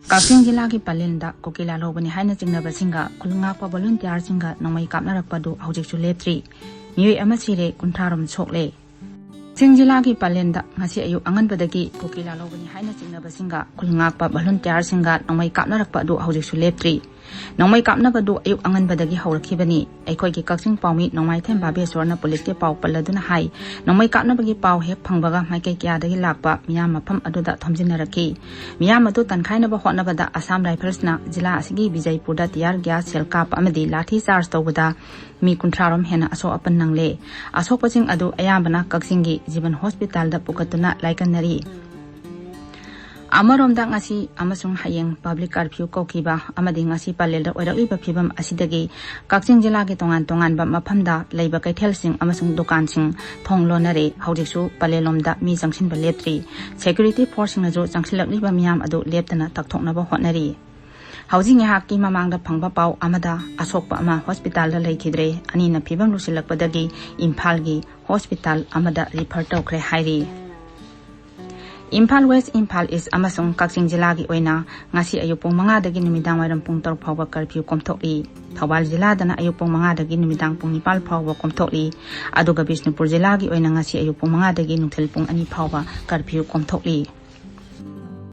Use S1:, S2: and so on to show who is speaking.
S1: Kacching Jilla ki Palinda Kokila Lobani Haina Chingaba Singa Kulungapa Volunteer Singa Namai Kapnarakpadu Hojiksu Leptri Mui Amasire Kuntarum Chokle Kacching Jilla ki Palinda Ngasi Ayu Anganbadagi Kokila Lobani Haina Chingaba Singa Kulungapa Volunteer Singa Namai Kapnarakpadu Hojiksu Leptri Namai Kapnabadu Ayu Anganbadagi Haurakibani Aikoi ki Kacching Paumi Namai Themba Besorna Police ke Pau Paladuna Hai Namai Kapnabagi Pau Hek Phangbaga Maike Kyadagi Lakpa Miyam Mafam Aduda Thomjinaraki Miyam adu Tankhainaba Hotnabada Assam Rifles na Jilla asigi Vijaipurda Tiyar Gas Cell Kap amadi Lathi Charge tawbada Mi kuntrarom hena aso apan nangle asokpasing adu ayambana Kacchinggi Jiban Hospital da pukatuna laikanari Amarom da ngasi amasung hayeng public curfew kokiba amadi ngasi palelda oirakliba phibam asidagi Kacching Jilla gi tongan ba maphamda leiba kaithelsing amasung dukansing thonglonare hawjiksu palelomda mi jangsin ba leptri security force ngaju jangsilakliba miyam adu leptana takthoknaba hotnari Housing Haki Mamanga Pangba Pau Amada Asokpa Ama Hospital Lakidre Anina Pibam Lusilakpadagi Impalgi Hospital Amada refer to Kre Hairi Impal West Impal is Amasung Kacching Jilla gi oina ngasi ayupong mga dagi numidang mayroong pung tor phawa curfew komthokli Thawal Jilla dana ayupong mga dagi numidang pung nipal phawa komthokli aduga Bishnupur Jilla gi oina ngasi ayupong mga dagi nungthil pung ani phawa curfew komthokli